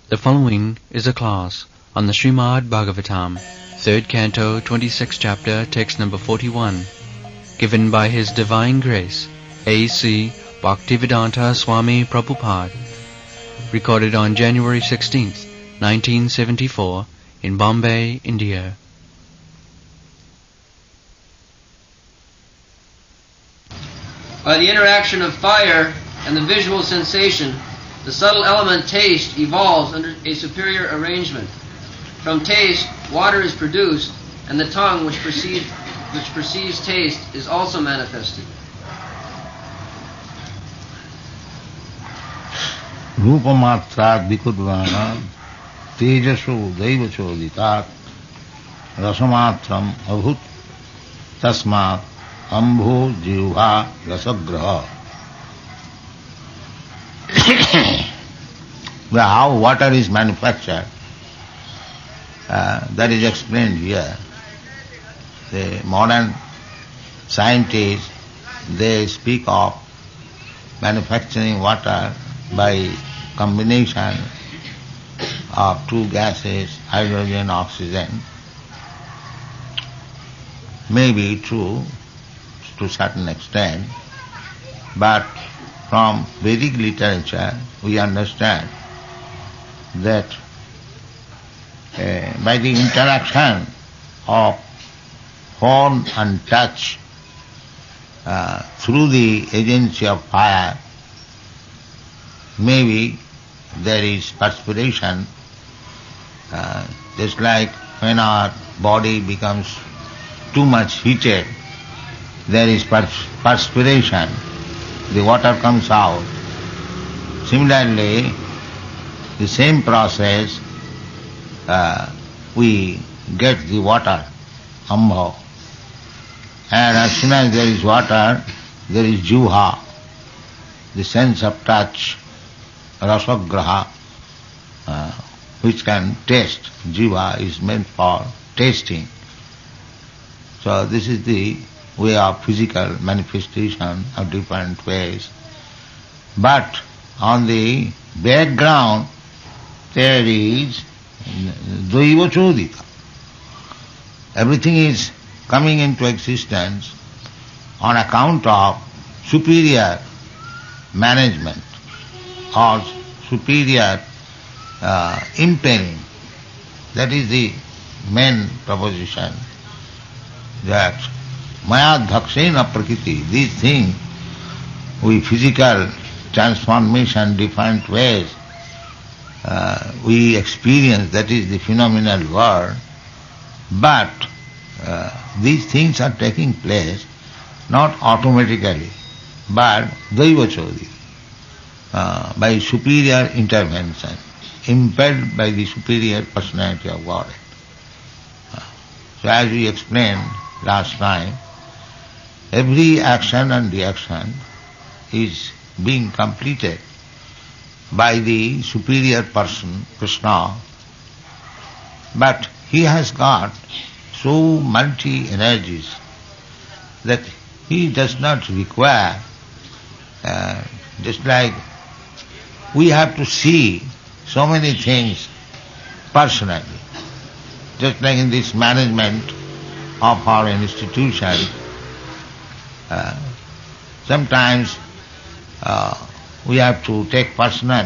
The following is a class on the Srimad Bhagavatam, 3rd Canto, 26th Chapter, text number 41, given by His Divine Grace, A.C. Bhaktivedanta Swami Prabhupada, recorded on January 16th, 1974, in Bombay, India. By the interaction of fire and the visual sensation, the subtle element taste evolves under a superior arrangement. From taste, water is produced, and the tongue which perceives taste is also manifested. Rupamatrat vikudvana tejaso daivachodita rasamatram abhut tasmat ambho jivha rasagraha. How water is manufactured, that is explained here. The modern scientists, they speak of manufacturing water by combination of two gases, hydrogen, oxygen. May be true to a certain extent, but from Vedic literature we understand that by the interaction of form and touch through the agency of fire, maybe there is perspiration, just like when our body becomes too much heated, there is perspiration, the water comes out. Similarly, the same process, we get the water, ambho. And as soon as there is water, there is juha, the sense of touch, rasagraha, which can taste. Jiva is meant for tasting. So this is the way of physical manifestation of different ways. But on the background there is dvaiva chodita. Everything is coming into existence on account of superior management or superior impelling. That is the main proposition, that maya dhakshena prakriti, these things, we physical transformation, different ways we experience, that is the phenomenal world, but these things are taking place not automatically, but dvaiva chodita, by superior intervention, impelled by the superior personality of Godhead. So as we explained last time, every action and reaction is being completed by the superior person, Krishna, but he has got so multi-energies that he does not require, just like we have to see so many things personally, just like in this management of our institution, sometimes we have to take personal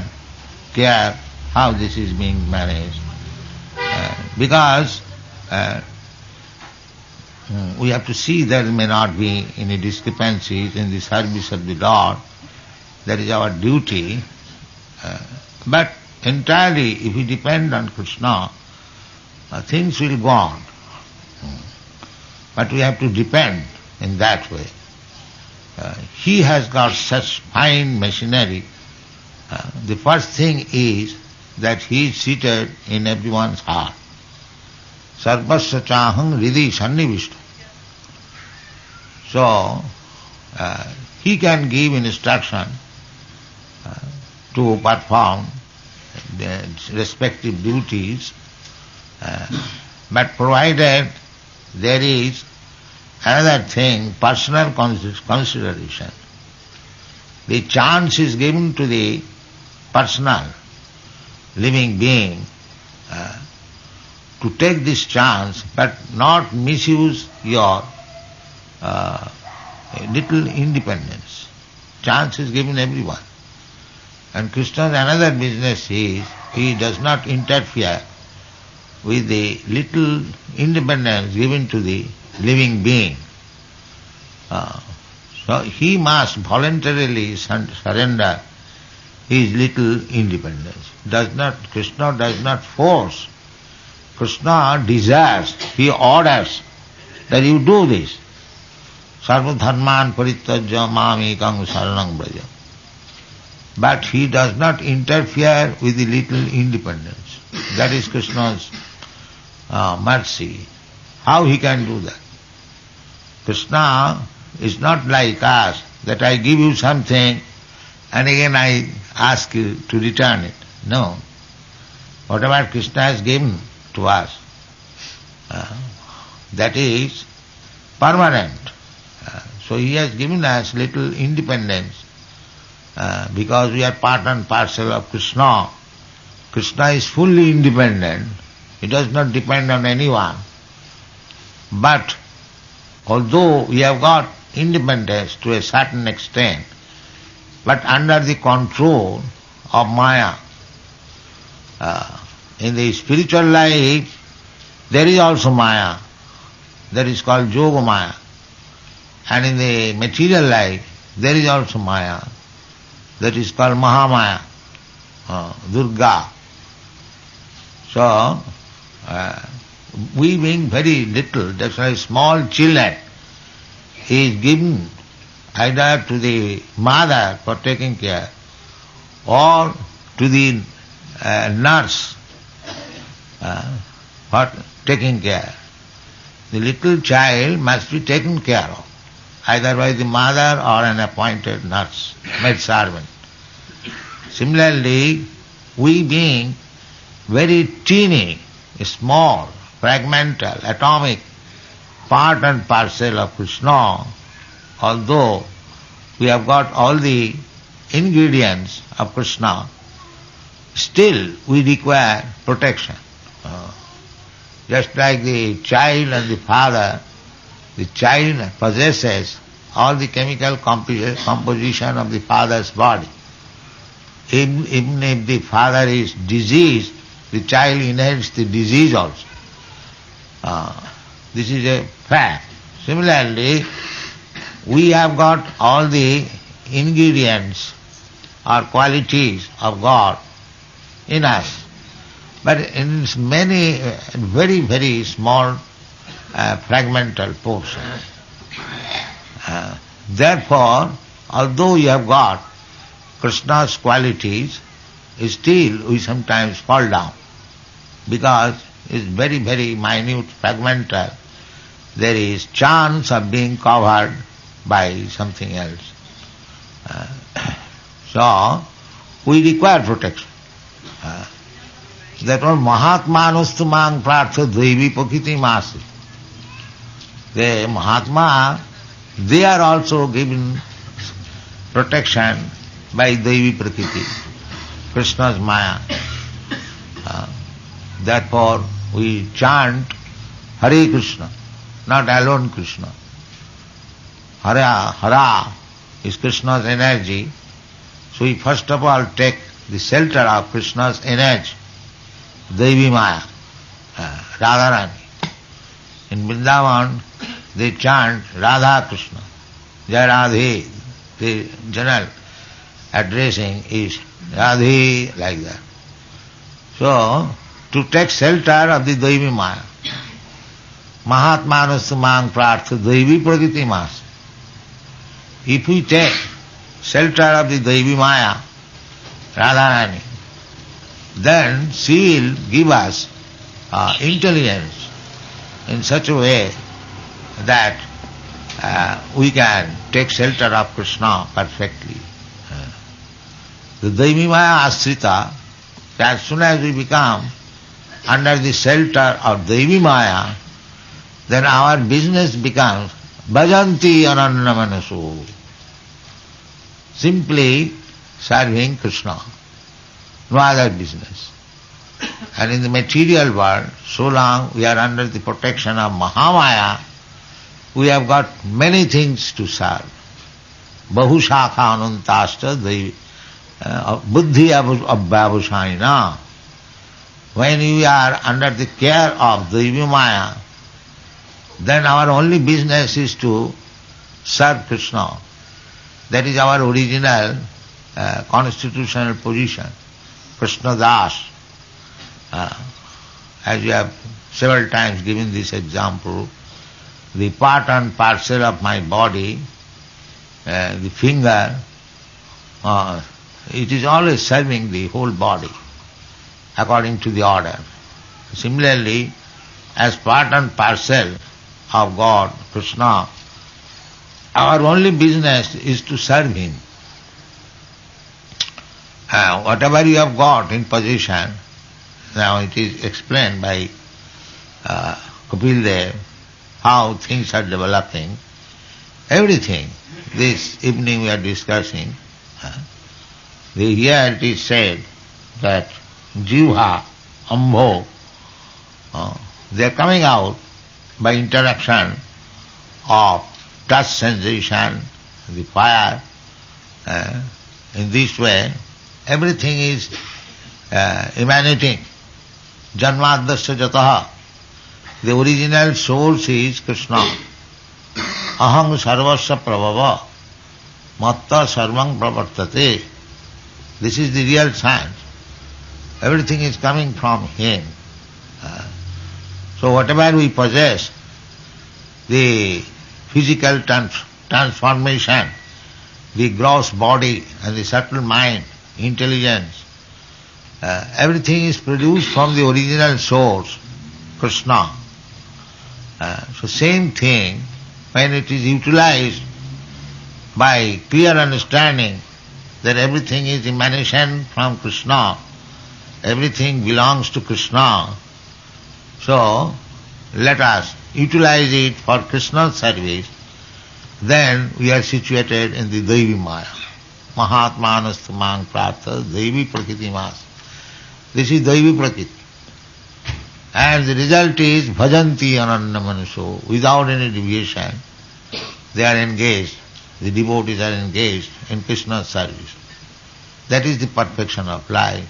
care how this is being managed, because we have to see there may not be any discrepancies in the service of the Lord. That is our duty. But entirely, if we depend on Krishna, things will go on. But we have to depend in that way. He has got such fine machinery. The first thing is that he is seated in everyone's heart. Sarvasya chahang hridhi sannivishta. So, he can give instruction to perform the respective duties, but provided there is another thing, personal consideration. The chance is given to the personal living being to take this chance but not misuse your little independence. Chance is given everyone. And Krishna's another business is he does not interfere with the little independence given to the living being. So he must voluntarily surrender his little independence. Krishna does not force. Krishna desires, he orders that you do this. Sarva dharman parityajya mamekam saranam braja. But he does not interfere with the little independence. That is Krishna's mercy. How he can do that? Krishna is not like us, that I give you something and again I ask you to return it. No. Whatever Krishna has given to us, that is permanent. So he has given us little independence because we are part and parcel of Krishna. Krishna is fully independent. He does not depend on anyone. But although we have got independence to a certain extent, but under the control of Maya. In the spiritual life, there is also Maya. That is called Yoga Maya. And in the material life, there is also Maya. That is called Mahamaya, Durga. So, we being very little, that's why small children is given either to the mother for taking care or to the nurse for taking care. The little child must be taken care of, either by the mother or an appointed nurse, maid servant. Similarly, we being very teeny, small, fragmental, atomic, part and parcel of Krishna, although we have got all the ingredients of Krishna, still we require protection. Just like the child and the father, the child possesses all the chemical composition of the father's body. Even if the father is diseased, the child inherits the disease also. This is a fact. Similarly, we have got all the ingredients or qualities of God in us, but in many very, very small fragmental portions. Therefore, although you have got Krishna's qualities, still we sometimes fall down because it's very, very minute, fragmental. There is chance of being covered by something else. So, we require protection. That one Mahatmanustu mang prartha dvaivi pakiti masi. The Mahatma, they are also given protection by Devi Prakriti, Krishna's Maya. Therefore, we chant Hare Krishna, not alone Krishna. Hara is Krishna's energy. So we first of all take the shelter of Krishna's energy, Devi Maya, Radharani. In Vrindavan, they chant Radha Krishna, Jai Radhe. The general addressing is Radhe, like that. So, to take shelter of the Devi Maya, Mahatmanustu mang prartha Devi prakriti mas. If we take shelter of the Devi Maya, Radharani, then she will give us intelligence in such a way that we can take shelter of Krishna perfectly. The Devi Maya Asrita, as soon as we become under the shelter of Devi Maya, then our business becomes bhajanti anannamanasu, simply serving Krishna, no other business. And in the material world, so long we are under the protection of Mahamaya, we have got many things to serve. Bahushakha anantashta buddhi abhyavasayina. When we are under the care of Devi Maya, then our only business is to serve Krishna. That is our original constitutional position. Krishna Das. As you have several times given this example, the part and parcel of my body, the finger, it is always serving the whole body according to the order. Similarly, as part and parcel of God, Krishna, our only business is to serve Him. Whatever you have got in possession, now it is explained by Kapil Dev how things are developing. Everything, this evening we are discussing, here it is said that Jivha, Ambho, they are coming out by interaction of touch sensation, the fire. In this way, everything is emanating. Janmadasya jataha. The original source is Krishna. Aham sarvasya prabhava. Matta sarvang pravartate. This is the real science. Everything is coming from Him. So whatever we possess, the physical transformation, the gross body and the subtle mind, intelligence, everything is produced from the original source, Krishna. So same thing, when it is utilized by clear understanding that everything is emanation from Krishna, everything belongs to Krishna, so let us utilize it for Krishna's service, then we are situated in the Devi Maya. Mahatmanastamang prartha Devi prakriti mas. This is Devi prakriti. And the result is bhajanti ananya manuso. Without any deviation, they are engaged, the devotees are engaged in Krishna's service. That is the perfection of life.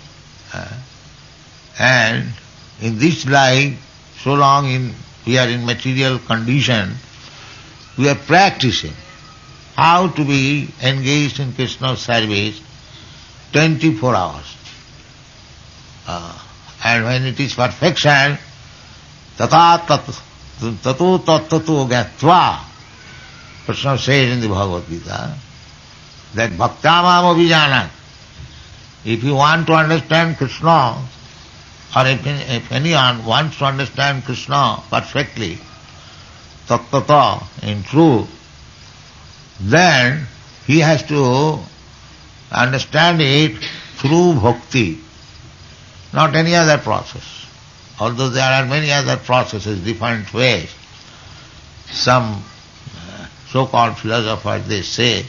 And in this life, so long we are in material condition, we are practicing how to be engaged in Krishna's service 24 hours. And when it is perfection, tato tato gatva, Krishna says in the Bhagavad Gita, that bhaktamam abhijanat. If you want to understand Krishna, or if anyone wants to understand Krishna perfectly, tattata, in truth, then he has to understand it through bhakti, not any other process. Although there are many other processes, different ways. Some so-called philosophers, they say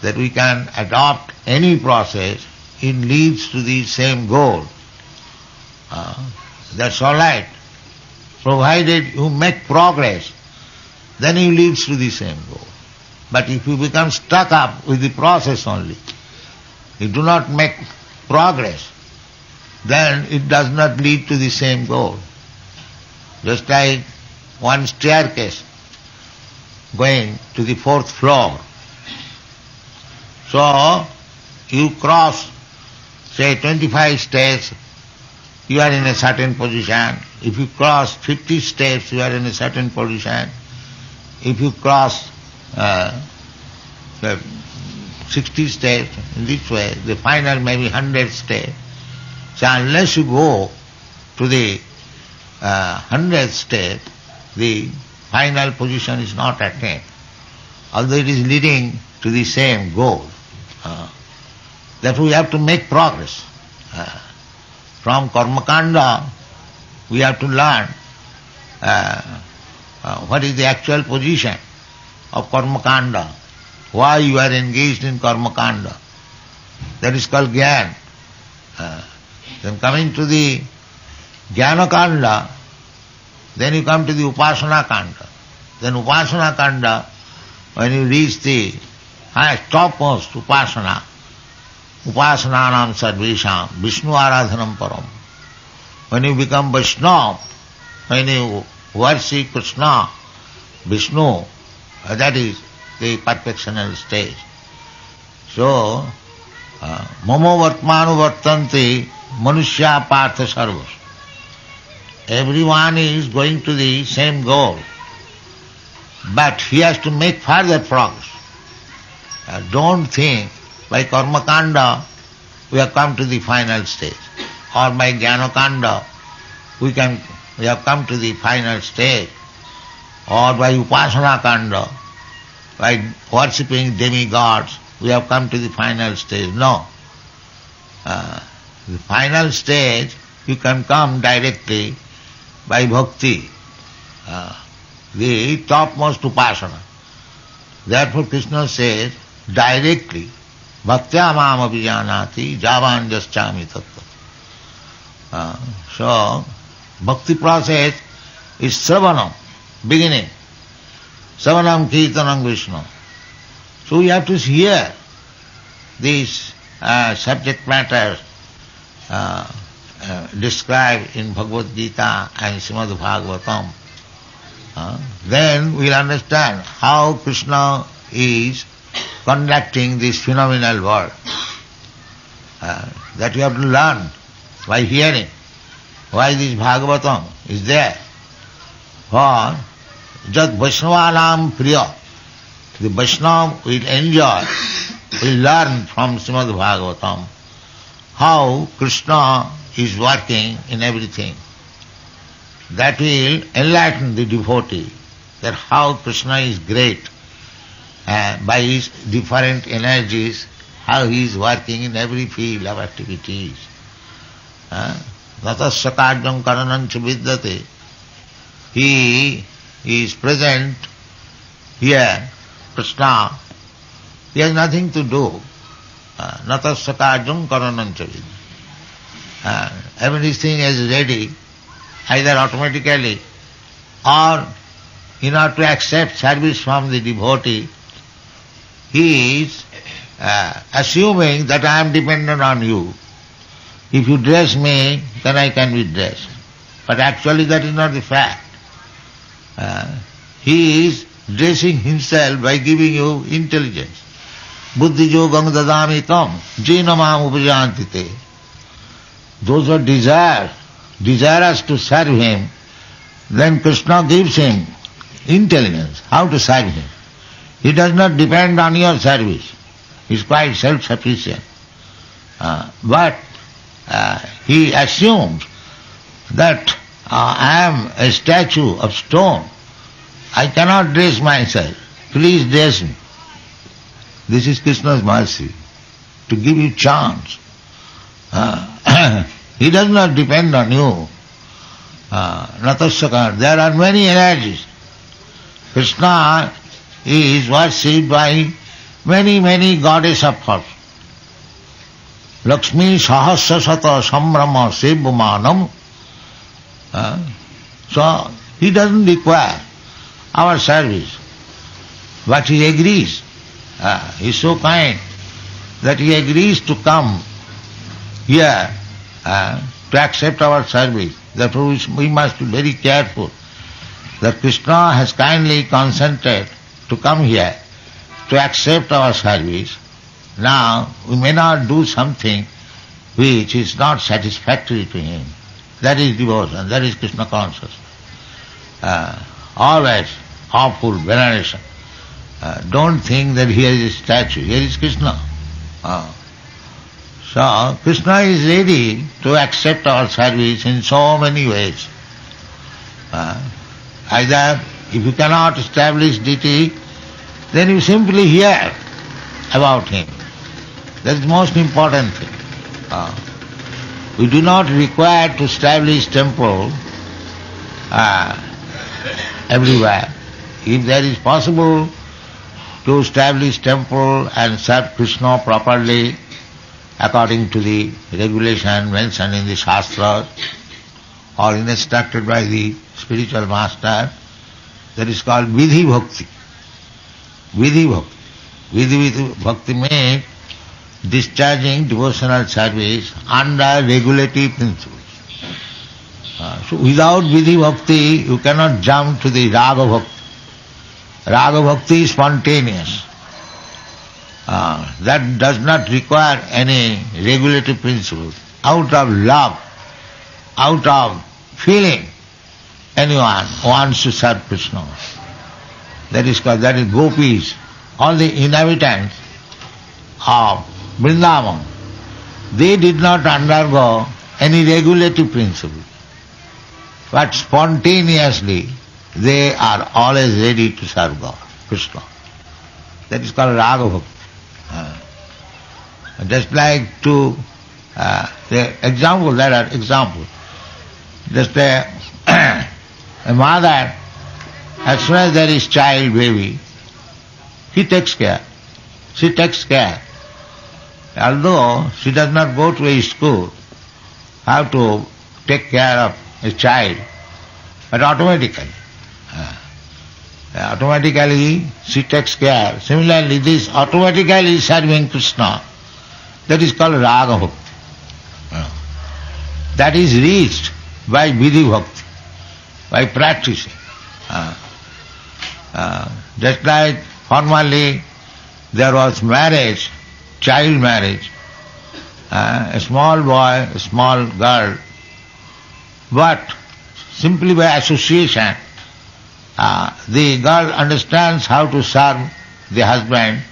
that we can adopt any process, it leads to the same goal. That's all right. Provided you make progress, then it leads to the same goal. But if you become stuck up with the process only, you do not make progress, then it does not lead to the same goal. Just like one staircase going to the 4th floor. So, you cross, say, 25 steps, you are in a certain position. If you cross 50 steps, you are in a certain position. If you cross 60 steps, in this way, the final maybe 100 steps. So unless you go to the 100th step, the final position is not attained, although it is leading to the same goal. Therefore we have to make progress. From karmakanda, we have to learn what is the actual position of karmakanda, why you are engaged in karmakanda. That is called jnana. Then coming to the Jnana Kanda, then you come to the Upasana Kanda. Then Upasana Kanda, when you reach the highest, topmost Upasana, Upasananam Sarvesham, Vishnu Aradhanam Param. When you become Vaishnava, when you worship Krishna, Vishnu, that is the perfectional stage. So, Mamo Vartmanu Vartanti Manushya Partha Sarvas. Everyone is going to the same goal, but he has to make further progress. Don't think by Karma Kanda we have come to the final stage, or by Jnana Kanda we have come to the final stage, or by Upasana Kanda, by worshipping demigods, we have come to the final stage. No. The final stage you can come directly by bhakti, the topmost upasana. Therefore Krishna says directly, bhaktya mam abhijanati javan jaschami tattva. So, bhakti process is sravanam, beginning. Sravanam kirtanam Vishnu. So we have to hear these subject matters described in Bhagavad Gita and Srimad Bhagavatam. Then we'll understand how Krishna is conducting this phenomenal world. That you have to learn by hearing why this Bhagavatam is there. For Jat Vaishnavanam Priya, the Vaishnava will enjoy, will learn from Srimad Bhagavatam how Krishna is working in everything. That will enlighten the devotee, that how Krishna is great by his different energies, how he is working in every field of activities. Natasya karyam karanancha vidyate. He is present here, Krishna. He has nothing to do. Natasya karyam karanancha vidyate. Everything is ready, either automatically or in order to accept service from the devotee. He is assuming that I am dependent on you. If you dress me, then I can be dressed. But actually that is not the fact. He is dressing himself by giving you intelligence. Buddhi yogam dadami tam, jena mam upajantite. Those who desirous to serve him, then Krishna gives him intelligence, how to serve him. He does not depend on your service. He is quite self-sufficient. But he assumes that I am a statue of stone. I cannot dress myself. Please dress me. This is Krishna's mercy, to give you chance. He does not depend on you. Natasya, there are many energies. Krishna is worshipped by many goddesses of course. Lakshmi sahasra sata sambrama sevamanam. So he doesn't require our service, but he agrees. He is so kind that he agrees to come here to accept our service. Therefore we must be very careful that Krishna has kindly consented to come here to accept our service. Now we may not do something which is not satisfactory to him. That is devotion, that is Krishna consciousness. Always awful veneration. Don't think that here is a statue, here is Krishna. So Krishna is ready to accept our service in so many ways. Either if you cannot establish deity, then you simply hear about him. That is the most important thing. We do not require to establish temple everywhere. If there is possible to establish temple and serve Krishna properly according to the regulation mentioned in the Shastras, or instructed by the spiritual master, that is called Vidhi Bhakti. Vidhi Bhakti. Vidhi Bhakti means discharging devotional service under regulative principles. So without Vidhi Bhakti, you cannot jump to the Raga Bhakti. Raga Bhakti is spontaneous. That does not require any regulative principles. Out of love, out of feeling, anyone wants to serve Krishna. That is gopis, all the inhabitants of Vrindavan. They did not undergo any regulative principle, but spontaneously they are always ready to serve God, Krishna. That is called Raga Bhakti. Just like there are examples. Just a mother, as soon as there is child, baby, she takes care. Although she does not go to a school, how to take care of a child, but automatically she takes care. Similarly, this automatically serving Krishna, that is called Raga Bhakti. That is reached by Vidhi Bhakti, by practicing. Just like formerly there was marriage, child marriage, a small boy, a small girl, but simply by association, the girl understands how to serve the husband,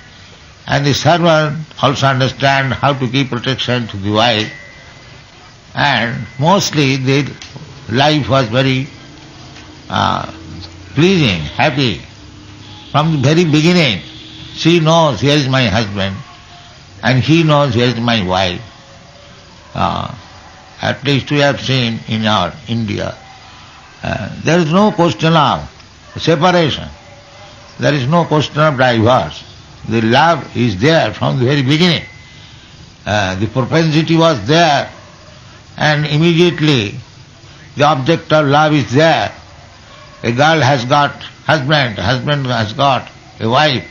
and the servant also understands how to give protection to the wife, and mostly the life was very pleasing, happy. From the very beginning, she knows here is my husband, and he knows here is my wife. At least we have seen in our India, there is no question of separation. There is no question of divorce. The love is there from the very beginning. The propensity was there, and immediately the object of love is there. A girl has got husband has got a wife.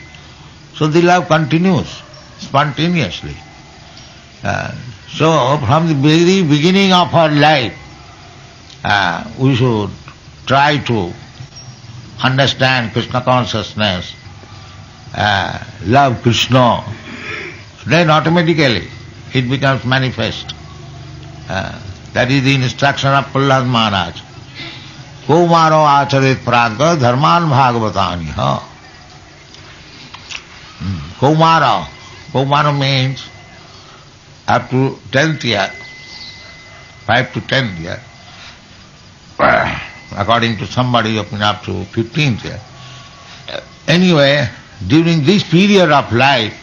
So the love continues spontaneously. So from the very beginning of our life, we should try to understand Krishna consciousness, love Krishna, then automatically it becomes manifest. That is the instruction of Prahlad Maharaj. Kaumaro acharit praga dharman bhagavatani. Kaumara means up to 10th year, 5 to 10th year. According to somebody up to 15th year. Anyway, during this period of life,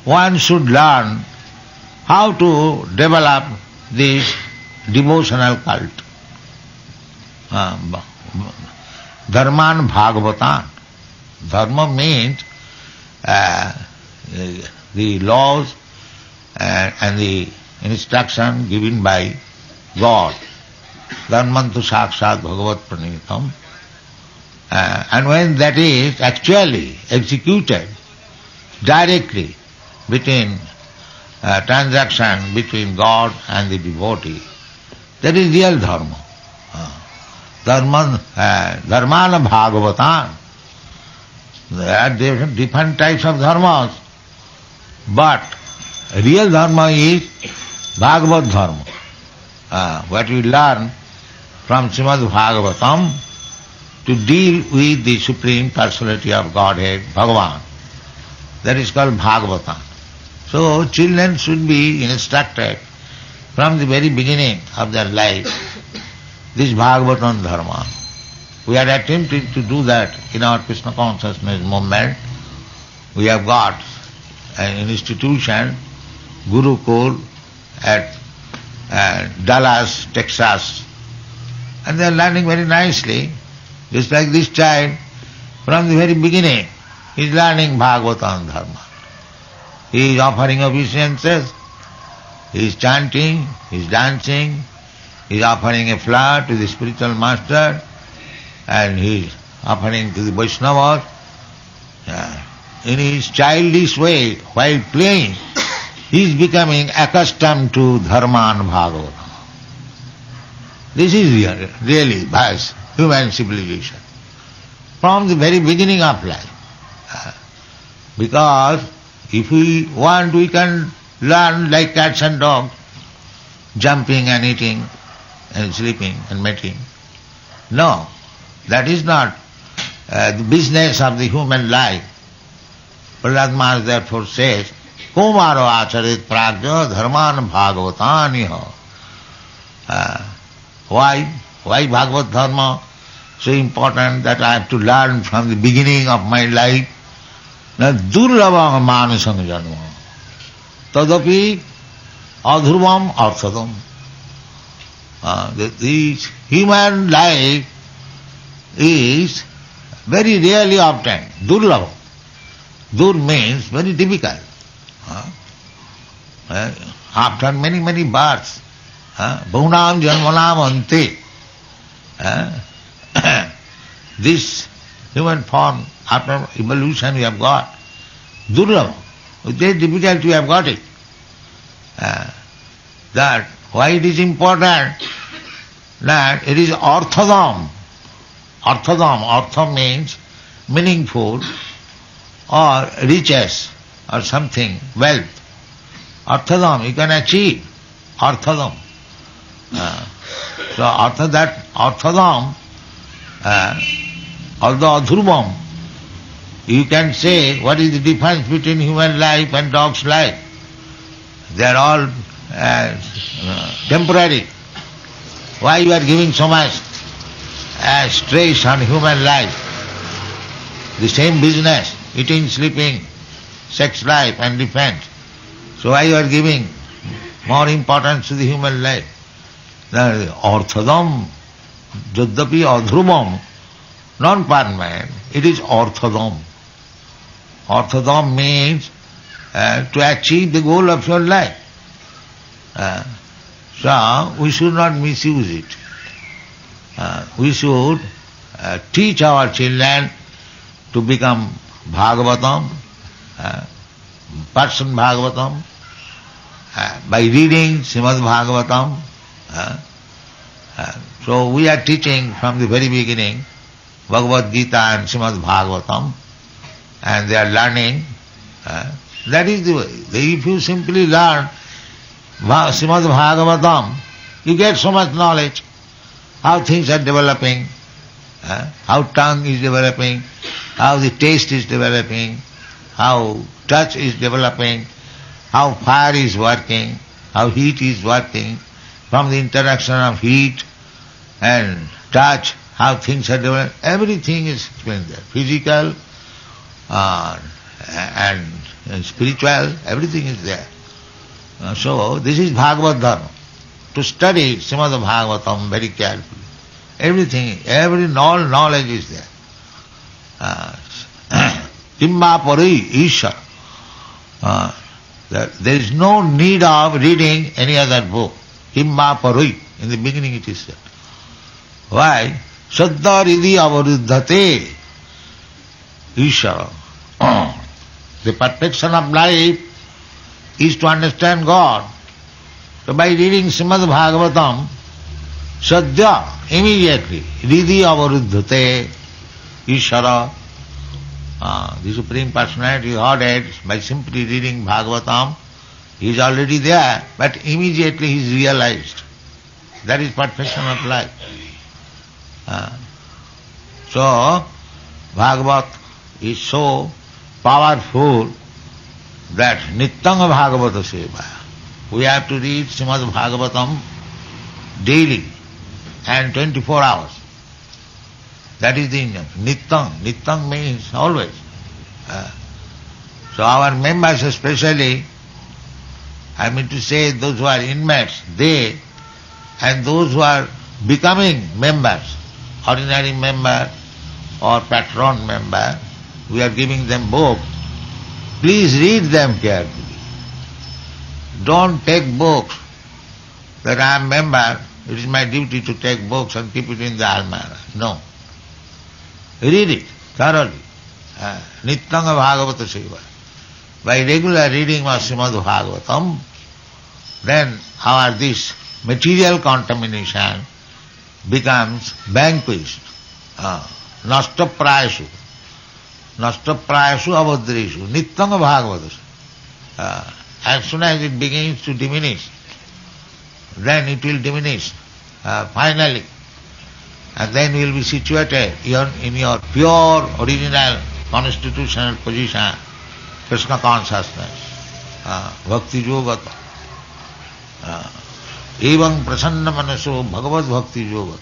one should learn how to develop this devotional cult. Dharman Bhagavatan. Dharma means the laws and the instruction given by God. Dharmantu sakshat bhagavat pranitam. And when that is actually executed directly between transaction between God and the devotee, that is real dharma. Dharmana bhagavatan. There are different types of dharmas, but real dharma is Bhagavad dharma. What we learn from Srimad Bhagavatam to deal with the Supreme Personality of Godhead, Bhagavan. That is called Bhagavatam. So children should be instructed from the very beginning of their life, this Bhagavatam dharma. We are attempting to do that in our Krishna consciousness movement. We have got an institution, Gurukul, at Dallas, Texas, and they are learning very nicely. Just like this child, from the very beginning, he is learning Bhagavatam dharma. He is offering obeisances, he is chanting, he is dancing, He is offering a flower to the spiritual master and he is offering to the Vaishnavas. In his childish way, while playing, he is becoming accustomed to Dharma and Bhagavata. This is really vast human civilization from the very beginning of life. Because if we want, we can learn like cats and dogs, jumping and eating and sleeping and mating. No, that is not the business of the human life. Prahlad Maharaj therefore says, Kumaro acharit prajna dharman bhagavataniha. Why Bhagavad Dharma so important that I have to learn from the beginning of my life? Durlabam manasam janma. Tadapi adhurvam arthadam. The human life is very rarely obtained. Durlabam. Dur means very difficult. After many births, Bhunam Janmanam Ante, this human form, after evolution we have got, Durlabha, with great difficulty we have got it. That why it is important, that it is arthadam. Arthadam, artha means meaningful or riches or something, wealth. Arthadam, you can achieve arthadam. So arthadam, although adhurvam, you can say what is the difference between human life and dog's life. They are all temporary. Why you are giving so much stress on human life? The same business, eating, sleeping, sex life and defense. So why you are giving more importance to the human life? Arthadam, jaddapi adhrumam, non-permanent, it is arthadam. Arthadam means to achieve the goal of your life. So we should not misuse it. We should teach our children to become Bhagavatam, person Bhagavatam, by reading Srimad Bhagavatam. So we are teaching from the very beginning Bhagavad Gita and Srimad Bhagavatam, and they are learning. That is the way. If you simply learn Srimad Bhagavatam, you get so much knowledge, how things are developing, how tongue is developing, how the taste is developing, how touch is developing, how fire is working, how heat is working, from the interaction of heat and touch, how things are developed. Everything is explained there. Physical and spiritual, everything is there. So this is Bhagavad Dharma. To study Srimad Bhagavatam very carefully. Everything, every knowledge is there. Kimma pari Isha. There is no need of reading any other book. Kimma pari. In the beginning it is said. Why? Saddha ridhi avaruddhate Isha. The perfection of life is to understand God. So by reading Srimad Bhagavatam, Sadhya, immediately, Ridhi avaruddhate Ishara, the Supreme Personality Godhead, by simply reading Bhagavatam, he is already there, but immediately he is realized. That is perfection of life. So, Bhagavat is so powerful that Nityanga Bhagavata Seva. We have to read Srimad Bhagavatam daily and 24 hours. That is the Indian. Nityang. Nityang means always. So our members especially, I mean to say those who are inmates, they and those who are becoming members, ordinary member or patron member, we are giving them books. Please read them carefully. Don't take books that I am member it is my duty to take books and keep it in the almirah. No. Read it thoroughly. Nityanga Bhagavata Seva. By regular reading of Srimad Bhagavatam, then our this material contamination becomes vanquished. Nasta prayasu. Nasta prayasu avadreshu. Nityanga Bhagavata. As soon as it begins to diminish, then it will diminish finally. And then you will be situated in your pure original constitutional position, Krishna consciousness, bhakti yogata. Evam prasanna manaso bhagavad bhakti yogata.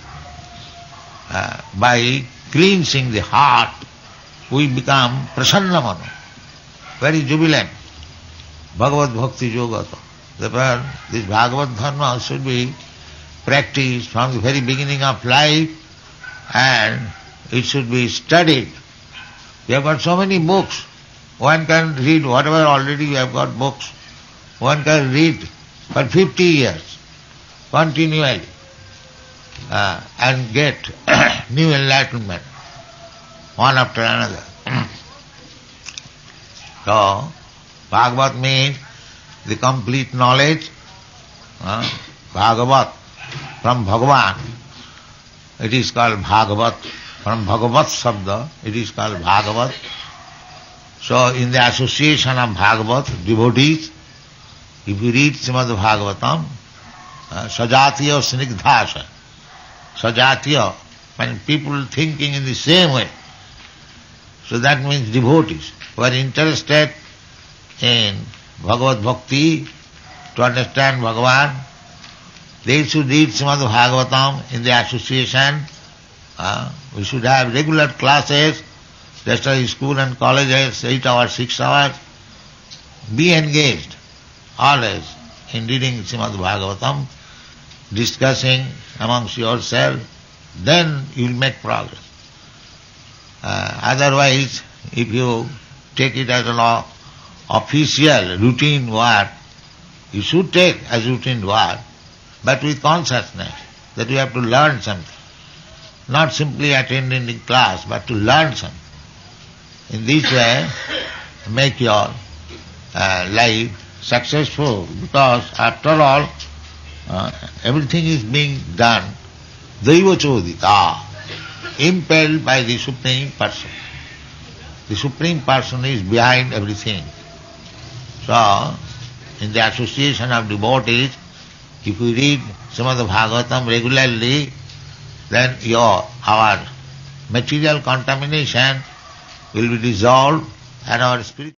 By cleansing the heart, we become prasanna mano, very jubilant. Bhagavad bhakti yogata. Therefore, this Bhagavad dharma should be practiced from the very beginning of life, and it should be studied. We have got so many books. One can read whatever already we have got books. One can read for 50 years continually and get new enlightenment one after another. So, Bhagavat means the complete knowledge. Bhagavat, from Bhagavan, it is called Bhagavat. From Bhagavat Sabda, it is called Bhagavat. So, in the association of Bhagavat, devotees, if you read Srimad Bhagavatam, Sajatiya Snigdhasa, Sajatiya, when people thinking in the same way, so that means devotees who are interested in Bhagavad Bhakti, to understand Bhagavan, they should read Srimad Bhagavatam in the association. We should have regular classes, just as school and colleges, 8 hours, 6 hours. Be engaged always in reading Srimad Bhagavatam, discussing amongst yourself, then you will make progress. Otherwise, if you take it as an official, routine work, you should take as routine work, but with consciousness that you have to learn something. Not simply attending the class, but to learn something. In this way, make your life successful, because after all, everything is being done Daiva Chodita, impelled by the Supreme Person. The Supreme Person is behind everything. So, in the association of devotees, if we read Srimad Bhagavatam regularly, then our material contamination will be dissolved and our spirit